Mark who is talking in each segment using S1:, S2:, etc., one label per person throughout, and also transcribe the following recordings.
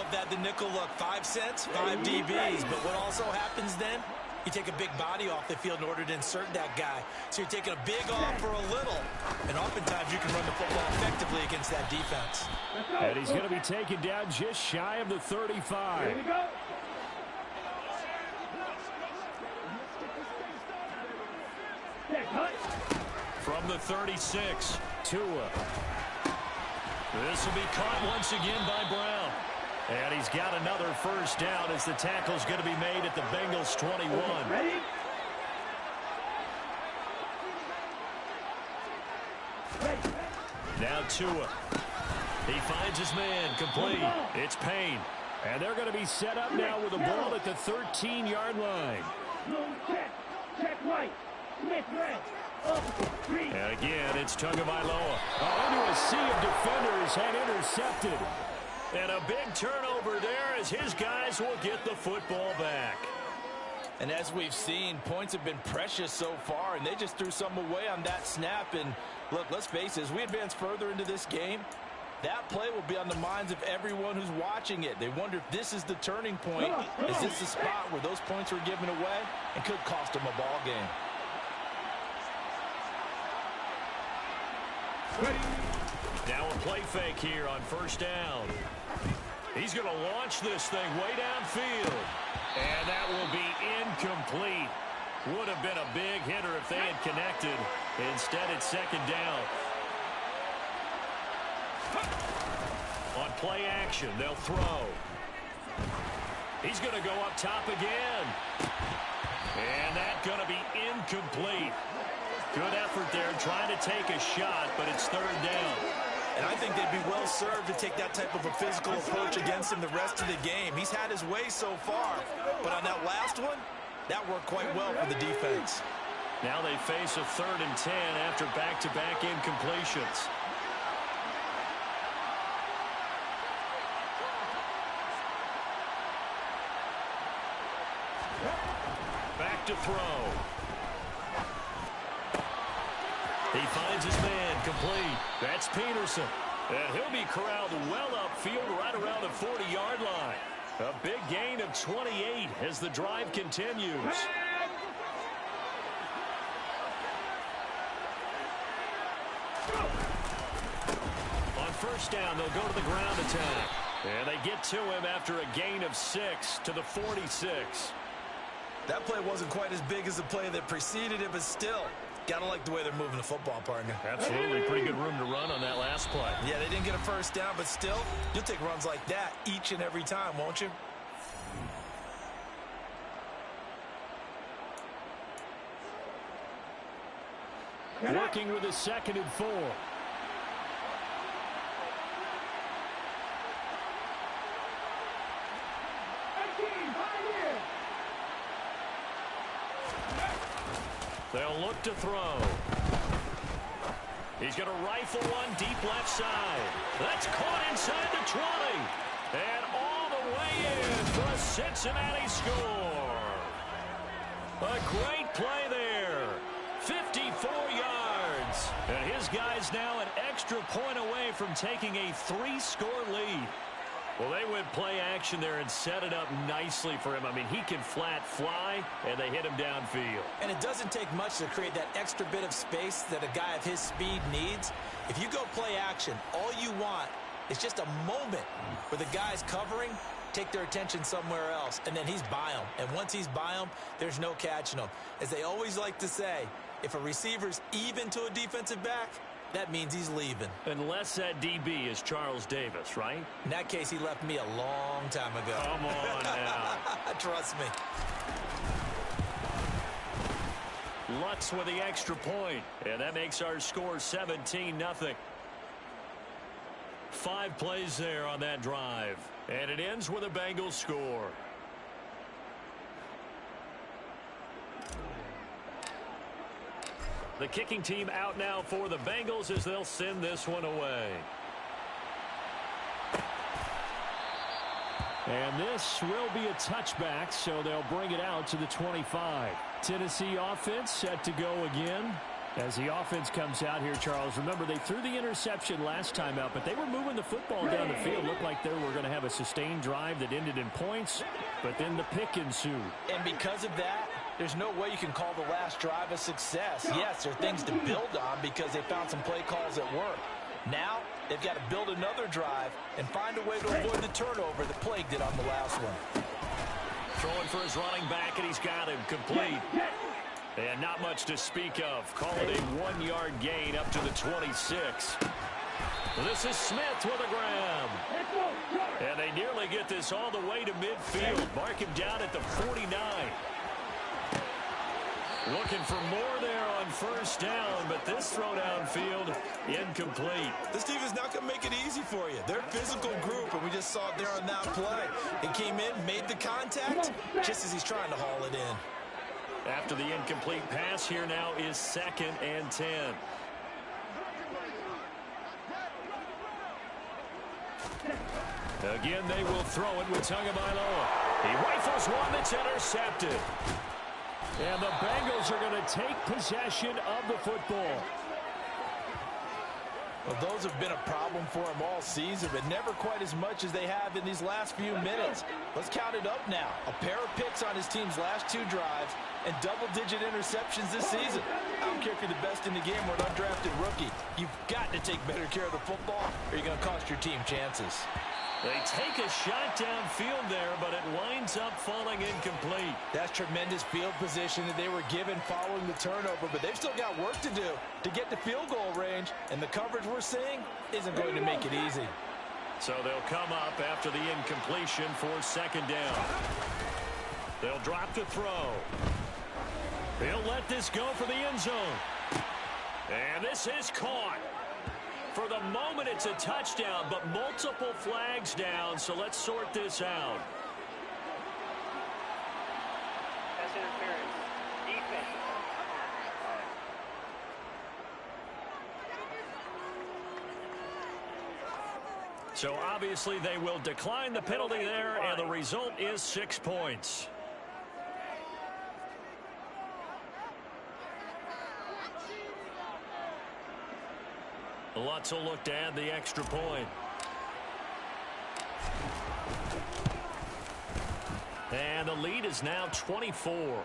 S1: love that, the nickel look. 5 cents, 5 DBs. But what also happens then, you take a big body off the field in order to insert that guy. So you're taking a big off for a little. And oftentimes you can run the football effectively against that defense.
S2: And he's going to be taken down just shy of the 35.
S3: Here we go.
S2: From the 36, Tua. This will be caught once again by Brown. And he's got another first down as the tackle's going to be made at the Bengals 21.
S3: Ready?
S2: Now Tua. He finds his man, complete. It's Payne. And they're going to be set up now with the ball at the 13-yard line.
S3: Check right. Smith red.
S2: And again, it's Tagovailoa. Into a sea of defenders and intercepted. And a big turnover there as his guys will get the football back.
S1: And as we've seen, points have been precious so far, and they just threw some away on that snap. And look, let's face it, as we advance further into this game, that play will be on the minds of everyone who's watching it. They wonder if this is the turning point. Is this the spot where those points were given away and could cost them a ball game?
S2: Now a play fake here on first down. He's going to launch this thing way downfield. And that will be incomplete. Would have been a big hitter if they had connected. Instead, it's second down. On play action, they'll throw. He's going to go up top again. And that's going to be incomplete. Good effort there trying to take a shot, but it's third down.
S1: And I think they'd be well served to take that type of a physical approach against him the rest of the game. He's had his way so far, but on that last one, that worked quite well for the defense.
S2: Now they face a 3rd and 10 after back-to-back incompletions. Back to throw. He finds his man, complete. That's Peterson. And he'll be corralled well upfield right around the 40-yard line. A big gain of 28 as the drive continues. On first down, they'll go to the ground attack. And they get to him after a gain of 6 to the 46.
S1: That play wasn't quite as big as the play that preceded it, but still, gotta like the way they're moving the football, partner.
S2: Absolutely. Pretty good room to run on that last play.
S1: Yeah, they didn't get a first down, but still, you'll take runs like that each and every time, won't you?
S2: Working with a 2nd and 4. They'll look to throw. He's going to rifle one deep left side. That's caught inside the 20. And all the way in for a Cincinnati score. A great play there. 54 yards. And his guys now an extra point away from taking a 3-score lead. Well, they went play action there and set it up nicely for him. I mean, he can flat fly, and they hit him downfield.
S1: And it doesn't take much to create that extra bit of space that a guy of his speed needs. If you go play action, all you want is just a moment where the guy's covering, take their attention somewhere else, and then he's by him. And once he's by him, there's no catching him. As they always like to say, if a receiver's even to a defensive back, that means he's leaving.
S2: Unless that DB is Charles Davis, right?
S1: In that case, he left me a long time ago.
S2: Come on now.
S1: Trust me.
S2: Lutz with the extra point, and that makes our score 17-0. 5 plays there on that drive, and it ends with a Bengals score. The kicking team out now for the Bengals as they'll send this one away. And this will be a touchback, so they'll bring it out to the 25. Tennessee offense set to go again. As the offense comes out here, Charles, remember they threw the interception last time out, but they were moving the football down the field. Looked like they were going to have a sustained drive that ended in points, but then the pick ensued.
S1: And because of that, there's no way you can call the last drive a success. Yes, there are things to build on because they found some play calls that work. Now, they've got to build another drive and find a way to avoid the turnover that plagued it on the last one.
S2: Throwing for his running back, and he's got him complete. And not much to speak of. Call it a 1-yard gain up to the 26. This is Smith with a grab. And they nearly get this all the way to midfield. Mark him down at the 49. Looking for more there on first down, but this throw downfield incomplete.
S1: This defense not going to make it easy for you. They're a physical group, and we just saw it there on that play. It came in, made the contact, just as he's trying to haul it in.
S2: After the incomplete pass, here now is 2nd and 10. Again, they will throw it with Tagovailoa. He rifles one that's intercepted. And the Bengals are going to take possession of the football.
S1: Well, those have been a problem for him all season, but never quite as much as they have in these last few minutes. Let's count it up now. A pair of picks on his team's last 2 drives and double-digit interceptions this season. I don't care if you're the best in the game or an undrafted rookie. You've got to take better care of the football or you're going to cost your team chances.
S2: They take a shot downfield there, but it winds up falling incomplete.
S1: That's tremendous field position that they were given following the turnover, but they've still got work to do to get to field goal range, and the coverage we're seeing isn't going to make it easy.
S2: So they'll come up after the incompletion for 2nd down. They'll drop to throw. He'll let this go for the end zone. And this is caught. For the moment, it's a touchdown, but multiple flags down, so let's sort this out.
S4: Pass interference. Defense.
S2: So obviously they will decline the penalty there, and the result is 6 points. Lutz will look to add the extra point. And the lead is now 24.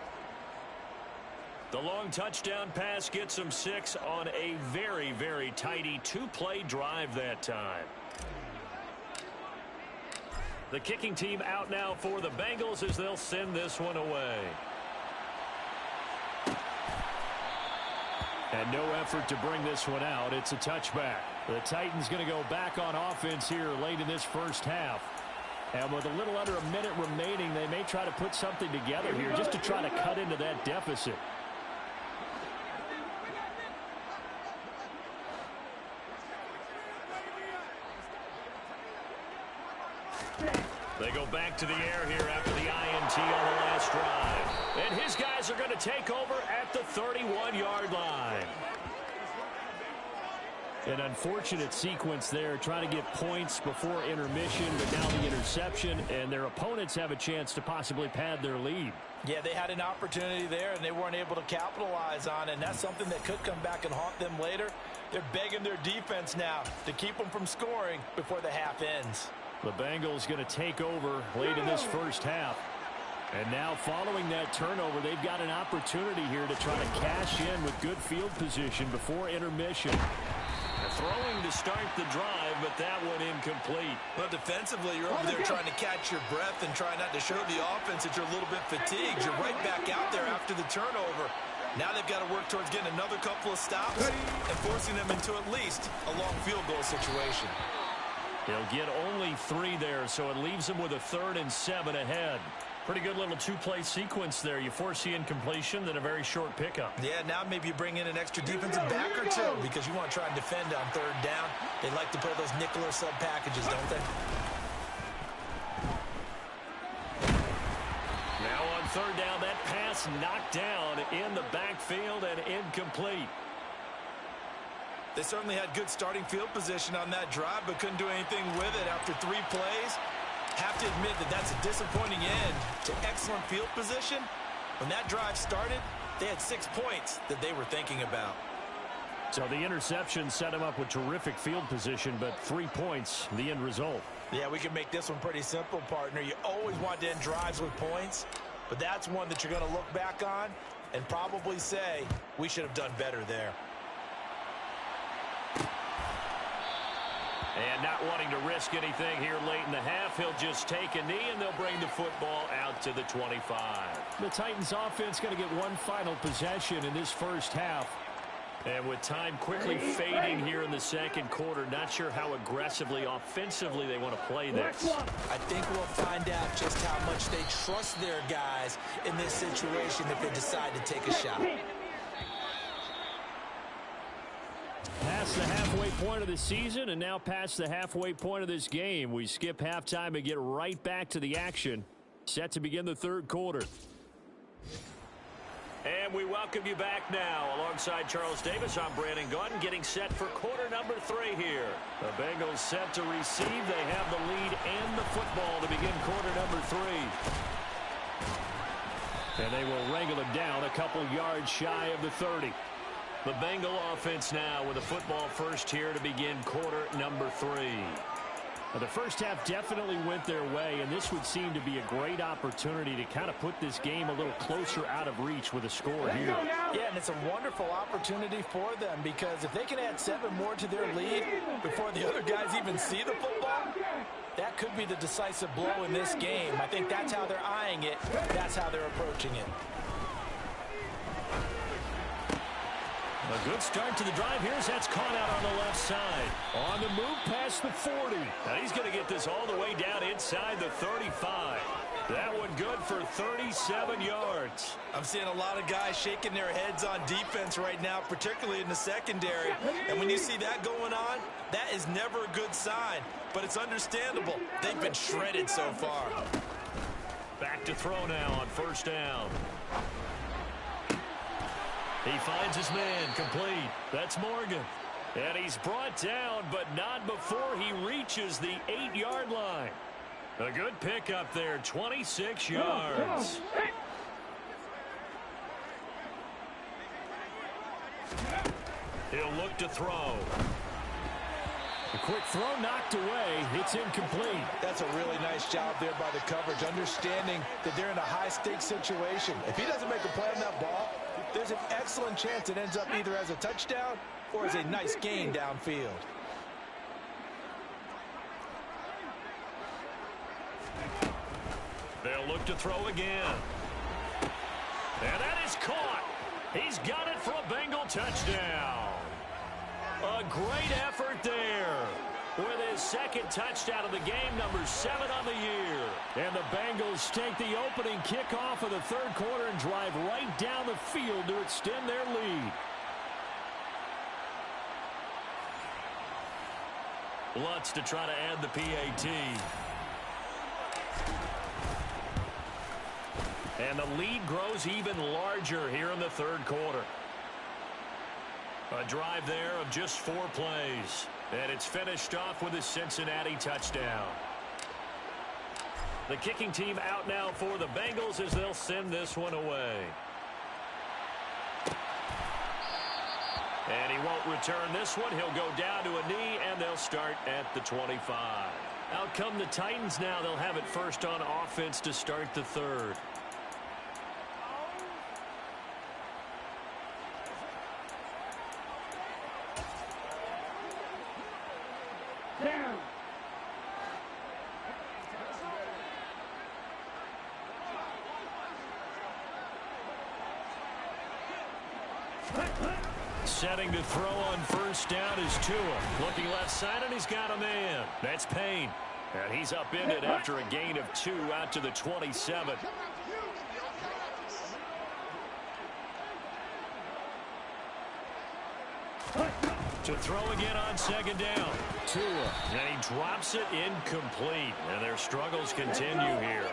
S2: The long touchdown pass gets them 6 on a very, very tidy 2-play drive that time. The kicking team out now for the Bengals as they'll send this one away. And no effort to bring this one out. It's a touchback. The Titans going to go back on offense here late in this first half. And with a little under a minute remaining, they may try to put something together here just to try to cut into that deficit. They go back to the air here after the INT on the last drive. And his guys are going to take over at the 31-yard line. An unfortunate sequence there, trying to get points before intermission, but now the interception, and their opponents have a chance to possibly pad their lead.
S1: Yeah, they had an opportunity there, and they weren't able to capitalize on it, and that's something that could come back and haunt them later. They're begging their defense now to keep them from scoring before the half ends.
S2: The Bengals going to take over late in this first half. And now following that turnover, they've got an opportunity here to try to cash in with good field position before intermission. Throwing to start the drive, but that one incomplete.
S1: Well, defensively, you're over there trying to catch your breath and try not to show the offense that you're a little bit fatigued. You're right back out there after the turnover. Now they've got to work towards getting another couple of stops and forcing them into at least a long field goal situation.
S2: They'll get only 3 there, so it leaves them with a 3rd and 7 ahead. Pretty good little 2-play sequence there. You force the incompletion, then a very short pickup.
S1: Yeah, now maybe you bring in an extra defensive back or 2 because you want to try and defend on 3rd down. They like to play those nickel or sub packages, don't they?
S2: Now on 3rd down, that pass knocked down in the backfield and incomplete.
S1: They certainly had good starting field position on that drive, but couldn't do anything with it after 3 plays. Have to admit that that's a disappointing end to excellent field position. When that drive started, they had 6 points that they were thinking about.
S2: So the interception set him up with terrific field position, but 3 points, the end result.
S1: Yeah, we can make this one pretty simple, partner. You always want to end drives with points, but that's one that you're going to look back on and probably say, we should have done better there.
S2: And not wanting to risk anything here late in the half, he'll just take a knee, and they'll bring the football out to the 25. The Titans offense going to get one final possession in this first half. And with time quickly fading here in the second quarter, not sure how aggressively, offensively they want to play this.
S1: I think we'll find out just how much they trust their guys in this situation if they decide to take a shot.
S2: Past the halfway point of the season and now past the halfway point of this game. We skip halftime and get right back to the action. Set to begin the third quarter. And we welcome you back now. Alongside Charles Davis, I'm Brandon Gaudin, getting set for quarter number 3 here. The Bengals set to receive. They have the lead and the football to begin quarter number 3. And they will wrangle it down a couple yards shy of the 30. The Bengal offense now with the football first here to begin quarter number 3. Now, the first half definitely went their way, and this would seem to be a great opportunity to kind of put this game a little closer out of reach with a score here.
S1: Yeah, and it's a wonderful opportunity for them because if they can add 7 more to their lead before the other guys even see the football, that could be the decisive blow in this game. I think that's how they're eyeing it. That's how they're approaching it.
S2: A good start to the drive. Here's that's caught out on the left side. On the move past the 40. Now he's going to get this all the way down inside the 35. That one good for 37 yards.
S1: I'm seeing a lot of guys shaking their heads on defense right now, particularly in the secondary. And when you see that going on, that is never a good sign. But it's understandable. They've been shredded so far.
S2: Back to throw now on first down. He finds his man complete. That's Morgan. And he's brought down, but not before he reaches the 8-yard line. A good pickup there, 26 yards. He'll look to throw. A quick throw knocked away. It's incomplete.
S1: That's a really nice job there by the coverage, understanding that they're in a high-stakes situation. If he doesn't make a play on that ball, there's an excellent chance it ends up either as a touchdown or as a nice gain downfield.
S2: They'll look to throw again. And that is caught. He's got it for a Bengal touchdown. A great effort there. With his second touchdown of the game, number 7 on the year. And the Bengals take the opening kickoff of the third quarter and drive right down the field to extend their lead. Lutz to try to add the PAT. And the lead grows even larger here in the third quarter. A drive there of just 4 plays. And it's finished off with a Cincinnati touchdown. The kicking team out now for the Bengals as they'll send this one away. And he won't return this one. He'll go down to a knee, and they'll start at the 25. Out come the Titans now. They'll have it first on offense to start the third.
S3: Down.
S2: Setting to throw on first down is Tua. Looking left side, and he's got a man. That's Payne. And he's upended after a gain of 2 out to the 27. To throw again on second down. Tua. And he drops it incomplete. And their struggles continue here.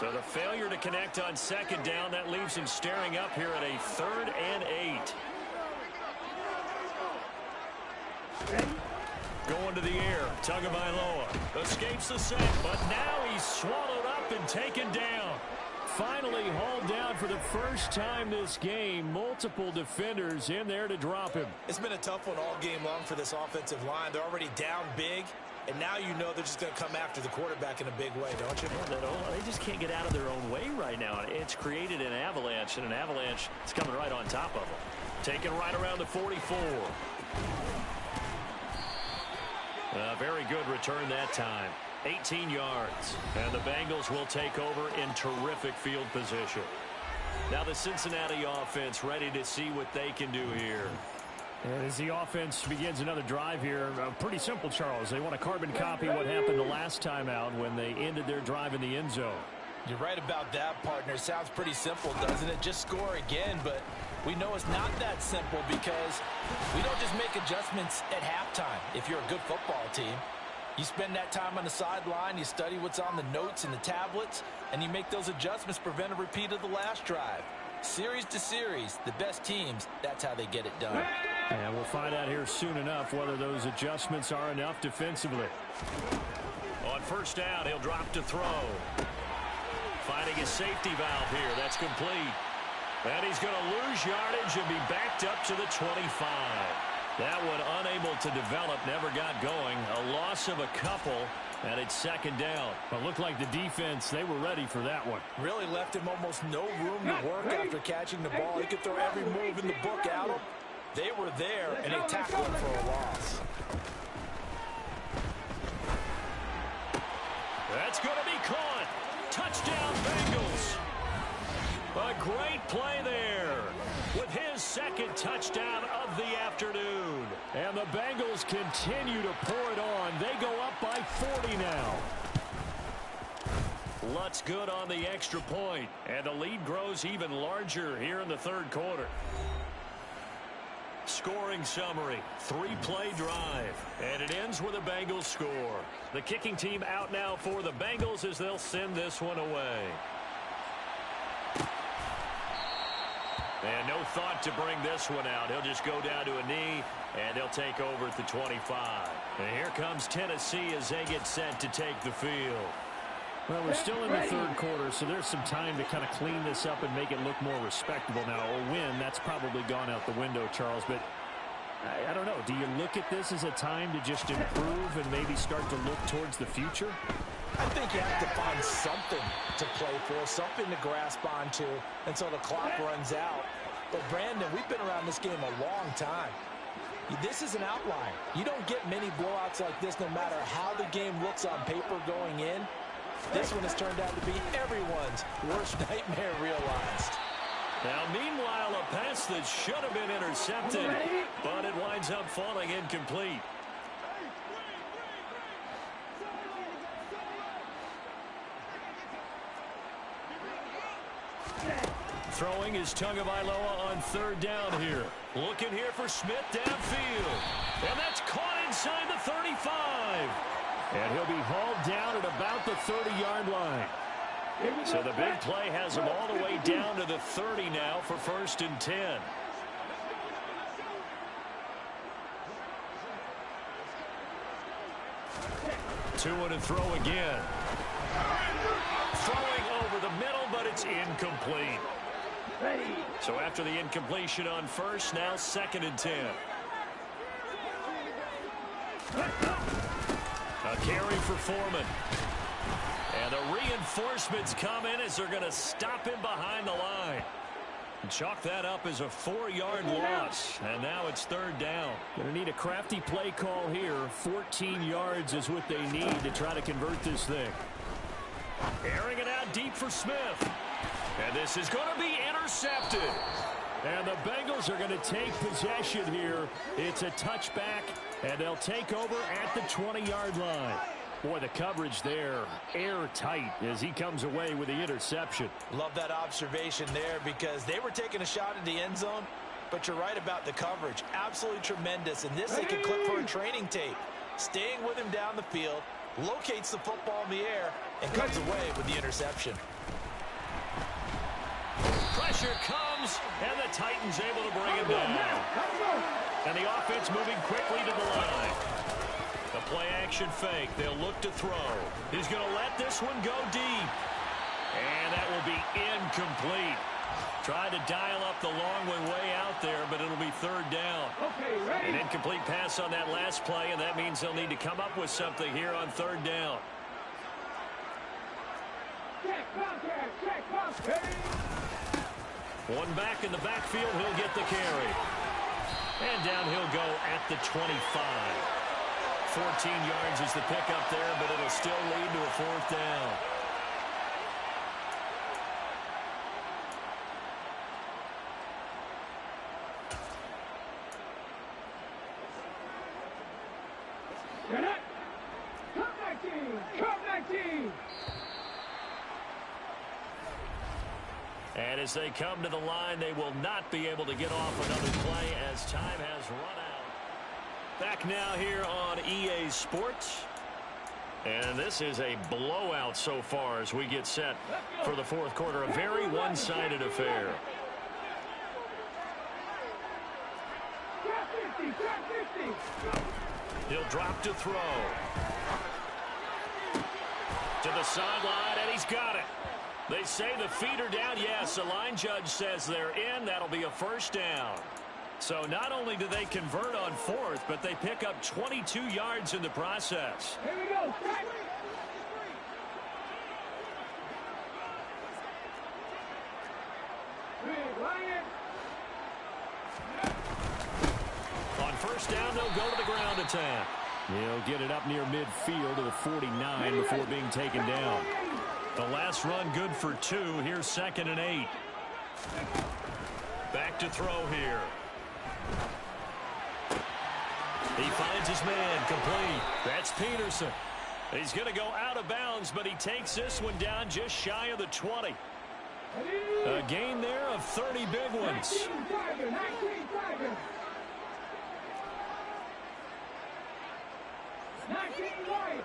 S2: So the failure to connect on second down, that leaves him staring up here at a 3rd and 8. Going to the air. Tagovailoa escapes the sack, but now he's swallowed up and taken down. finally hauled down for the first time this game. Multiple defenders in there to drop him.
S1: It's been a tough one all game long for this offensive line. They're already down big, and now you know they're just going to come after the quarterback in a big way, don't you?
S2: They just can't get out of their own way right now. It's created an avalanche, and an avalanche is coming right on top of them. Taken right around the 44. A very good return that time. 18 yards. And the Bengals will take over in terrific field position. Now the Cincinnati offense ready to see what they can do here.
S5: As the offense begins another drive here, pretty simple, Charles. They want to carbon copy what happened the last time out when they ended their drive in the end zone.
S1: You're right about that, partner. Sounds pretty simple, doesn't it? Just score again, but we know it's not that simple because we don't just make adjustments at halftime if you're a good football team. You spend that time on the sideline, you study what's on the notes and the tablets, and you make those adjustments to prevent a repeat of the last drive. Series to series, the best teams, that's how they get it done.
S5: And we'll find out here soon enough whether those adjustments are enough defensively.
S2: On first down, he'll drop to throw. Finding a safety valve here. That's complete. And he's going to lose yardage and be backed up to the 25. That one unable to develop, never got going. A loss of a couple, and it's second down.
S5: But looked like the defense, they were ready for that one.
S1: Really left him almost no room to work after catching the ball. He could throw every move in the book at him. They were there, and they tackled him for a loss.
S2: That's going to be caught. Touchdown, Bengals. A great play there with his second touchdown of the afternoon.
S5: And the Bengals continue to pour it on. They go up by 40 now.
S2: Lutz good on the extra point, and the lead grows even larger here in the third quarter. Scoring summary, 3-play drive, and it ends with a Bengals score. The kicking team out now for the Bengals as they'll send this one away. And no thought to bring this one out. He'll just go down to a knee, and they'll take over at the 25. And here comes Tennessee as they get set to take the field.
S5: Well, we're still in the third quarter, so there's some time to kind of clean this up and make it look more respectable. Now, a win, that's probably gone out the window, Charles, but I don't know. Do you look at this as a time to just improve and maybe start to look towards the future?
S1: I think you have to find something to play for, something to grasp onto until the clock runs out. But, Brandon, we've been around this game a long time. This is an outlier. You don't get many blowouts like this no matter how the game looks on paper going in. This one has turned out to be everyone's worst nightmare realized.
S2: Now, meanwhile, a pass that should have been intercepted, but it winds up falling incomplete. Throwing is Tagovailoa on third down here. Looking here for Smith downfield. And that's caught inside the 35.
S5: And he'll be hauled down at about the 30-yard line.
S2: So the big play has him all the way down to the 30 now for 1st and 10. Two and throw again. Throwing over the middle, but it's incomplete. So after the incompletion on first, now 2nd and 10. A carry for Foreman. And the reinforcements come in as they're going to him behind the line. And chalk that up as a 4-yard loss. And now it's 3rd down.
S5: Going to need a crafty play call here. 14 yards is what they need to try to convert this thing.
S2: Airing it out deep for Smith. And this is going to be intercepted.
S5: And the Bengals are going to take possession here. It's a touchback, and they'll take over at the 20-yard line. Boy, the coverage there, airtight as he comes away with the interception.
S1: Love that observation there because they were taking a shot at the end zone, but you're right about the coverage. Absolutely tremendous. And this they can clip for a training tape. Staying with him down the field, locates the football in the air, and comes away with the interception.
S2: Pressure comes, and the Titans able to bring him down. And the offense moving quickly to the line. The play action fake. They'll look to throw. He's going to let this one go deep. And that will be incomplete. Tried to dial up the long one way out there, but it'll be third down.
S3: Okay,
S2: An incomplete pass on that last play, and that means they'll need to come up with something here on third down.
S3: Check contact, check contact.
S2: One back in the backfield, he'll get the carry. And down he'll go at the 25. 14 yards is the pickup there, but it'll still lead to a fourth down. And as they come to the line, they will not be able to get off another play as time has run out. Back now here on EA Sports. And this is a blowout so far as we get set for the fourth quarter. A very one-sided affair. He'll drop to throw. To the sideline, and he's got it. They say the feet are down. Yes, the line judge says they're in. That'll be a first down. So not only do they convert on fourth, but they pick up 22 yards in the process.
S3: Here we go.
S2: On first down, they'll go to the ground attack.
S5: He'll get it up near midfield to the 49 before being taken down.
S2: The last run good for 2. Here's 2nd and 8. Back to throw here. He finds his man complete. That's Peterson. He's going to go out of bounds, but he takes this one down just shy of the 20. A gain there of 30 big ones.
S3: 19 right.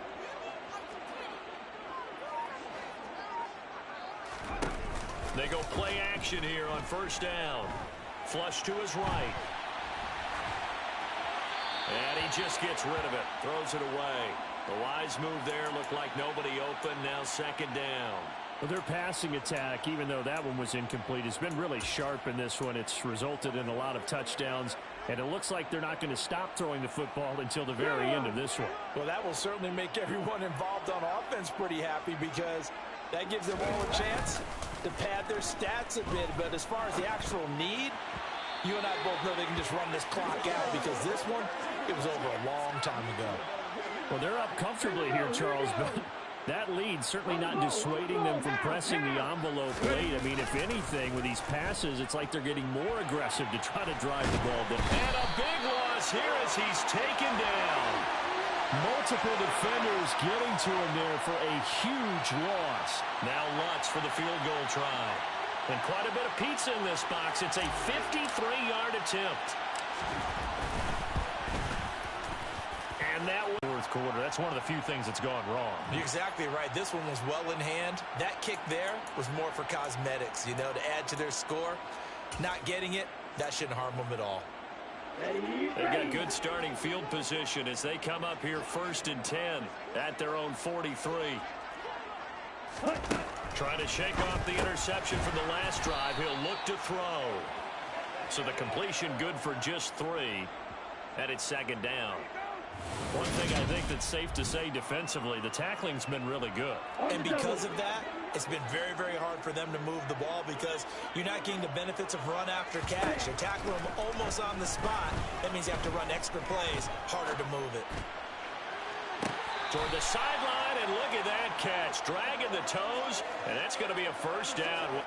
S2: They go play action here on first down. Flush to his right. And he just gets rid of it. Throws it away. The wise move there. Looked like nobody open. Now 2nd down.
S5: Well, their passing attack, even though that one was incomplete, has been really sharp in this one. It's resulted in a lot of touchdowns, and it looks like they're not going to stop throwing the football until the very end of this one.
S1: Well, that will certainly make everyone involved on offense pretty happy because that gives them all a chance to pad their stats a bit. But as far as the actual need, you and I both know they can just run this clock out because this one, it was over a long time ago.
S5: Well, they're up comfortably here, Charles, but that lead certainly not dissuading them from pressing the envelope late. I mean, if anything, with these passes, it's like they're getting more aggressive to try to drive the ball down.
S2: And a big loss here as he's taken down.
S5: Multiple defenders getting to him there for a huge loss.
S2: Now Lutz for the field goal try. And quite a bit of pizza in this box. It's a 53-yard attempt. And that was fourth quarter. That's one of the few things that's gone wrong.
S1: You're exactly right. This one was well in hand. That kick there was more for cosmetics, you know, to add to their score. Not getting it, that shouldn't harm them at all.
S2: They've got good starting field position as they come up here 1st and 10 at their own 43. Trying to shake off the interception from the last drive. He'll look to throw. So the completion good for just 3. And it's 2nd down. One thing I think that's safe to say defensively, the tackling's been really good.
S1: And because of that, it's been very, very hard for them to move the ball because you're not getting the benefits of run after catch. You tackle them almost on the spot. That means you have to run extra plays, harder to move it.
S2: Toward the sideline, and look at that catch. Dragging the toes, and that's going to be a first down.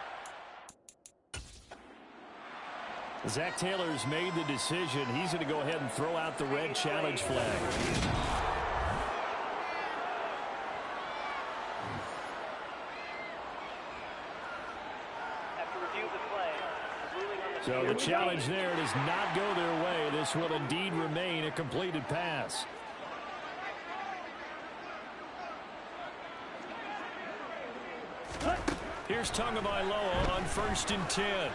S5: Zach Taylor's made the decision. He's going to go ahead and throw out the red challenge flag.
S4: After review of the play, the ruling on the
S5: So the challenge there does not go their way. This will indeed remain a completed pass.
S2: Here's Tagovailoa on 1st and 10.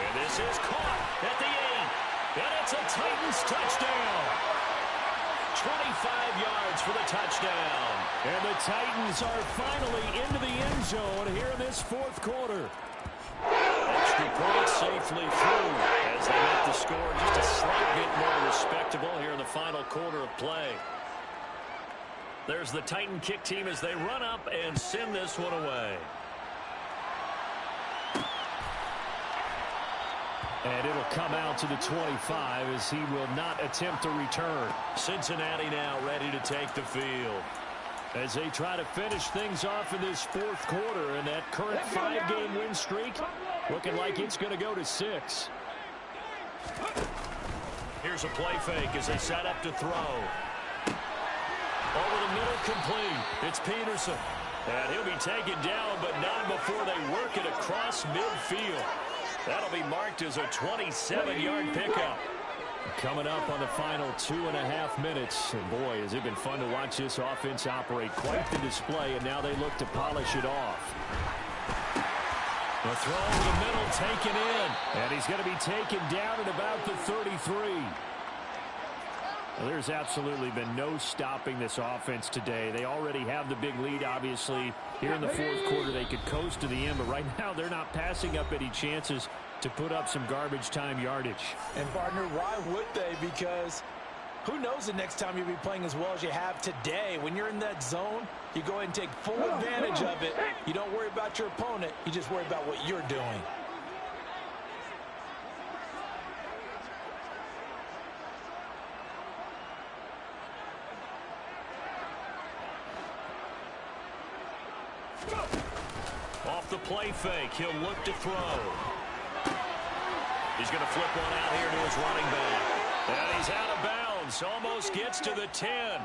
S2: And this is caught at the 8. And it's a Titans touchdown. 25 yards for the touchdown.
S5: And the Titans are finally into the end zone here in this fourth quarter.
S2: Extra point safely through as they make the score just a slight bit more respectable here in the final quarter of play. There's the Titan kick team as they run up and send this one away.
S5: And it'll come out to the 25 as he will not attempt to return.
S2: Cincinnati now ready to take the field.
S5: As they try to finish things off in this fourth quarter, and that current 5-game win streak looking like it's going to go to 6.
S2: Here's a play fake as they set up to throw. Over the middle, complete. It's Peterson. And he'll be taken down, but not before they work it across midfield. That'll be marked as a 27-yard pickup.
S5: Coming up on the final 2.5 minutes. And boy, has it been fun to watch this offense operate. Quite the display, and now they look to polish it off.
S2: The throw over the middle taken in.
S5: And he's going to be taken down at about the 33. Well, there's absolutely been no stopping this offense today. They already have the big lead, obviously. Here in the fourth quarter, they could coast to the end, but right now they're not passing up any chances to put up some garbage time yardage.
S1: And, partner, why would they? Because who knows the next time you'll be playing as well as you have today. When you're in that zone, you go ahead and take full advantage of it. You don't worry about your opponent. You just worry about what you're doing.
S2: Off the play fake, he'll look to throw. He's going to flip one out here to his running back. And he's out of bounds. Almost gets to the 10.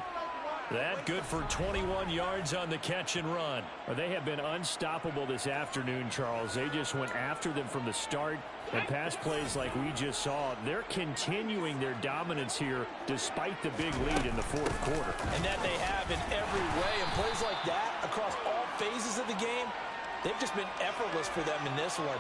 S2: That good for 21 yards on the catch and run.
S5: Well, they have been unstoppable this afternoon, Charles. They just went after them from the start. And pass plays like we just saw, they're continuing their dominance here despite the big lead in the fourth quarter.
S1: And that they have in every way. And plays like that across all phases of the game, they've just been effortless for them in this one.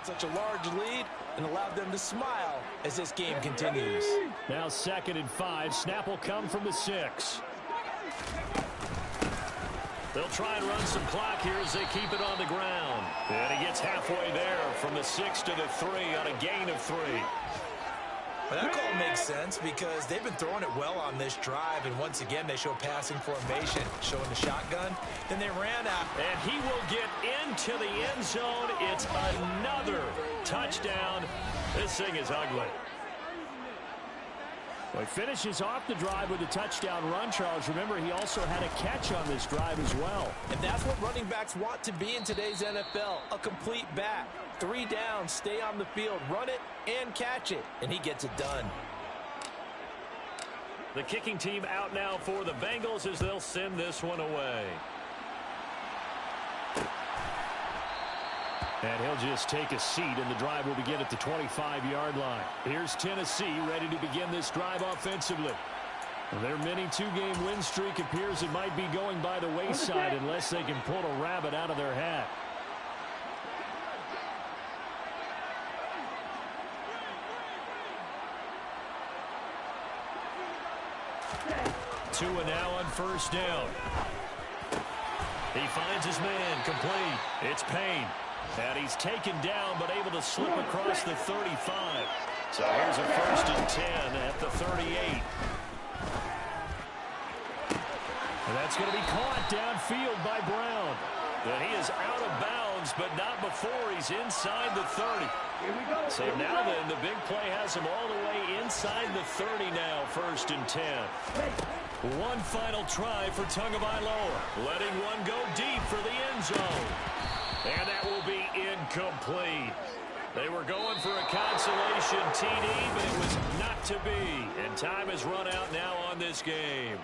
S1: Such a large lead and allowed them to smile as this game continues.
S5: Now 2nd and 5. Snap will come from the 6.
S2: They'll try and run some clock here as they keep it on the ground. And he gets halfway there from the 6 to the 3 on a gain of 3.
S1: Well, that call makes sense because they've been throwing it well on this drive, and once again they show passing formation, showing the shotgun. Then they ran out.
S2: And he will get into the end zone. It's another touchdown. This thing is ugly.
S5: Well, he finishes off the drive with a touchdown run, Charles. Remember, he also had a catch on this drive as well.
S1: And that's what running backs want to be in today's NFL, a complete back. 3 down, stay on the field, run it, and catch it. And he gets it done.
S2: The kicking team out now for the Bengals as they'll send this one away.
S5: And he'll just take a seat, and the drive will begin at the 25-yard line. Here's Tennessee ready to begin this drive offensively. Their mini 2-game win streak appears it might be going by the wayside unless they can pull a rabbit out of their hat.
S2: Tua now on 1st down. He finds his man, complete. It's Payne. And he's taken down, but able to slip across the 35. So here's a 1st and 10 at the 38.
S5: And that's going to be caught downfield by Brown.
S2: And he is out of bounds, but not before he's inside the 30. So now then, the big play has him all the way inside the 30 now, 1st and 10. One final try for Tagovailoa, letting one go deep for the end zone. And that will be incomplete. They were going for a consolation TD, but it was not to be. And time has run out now on this game.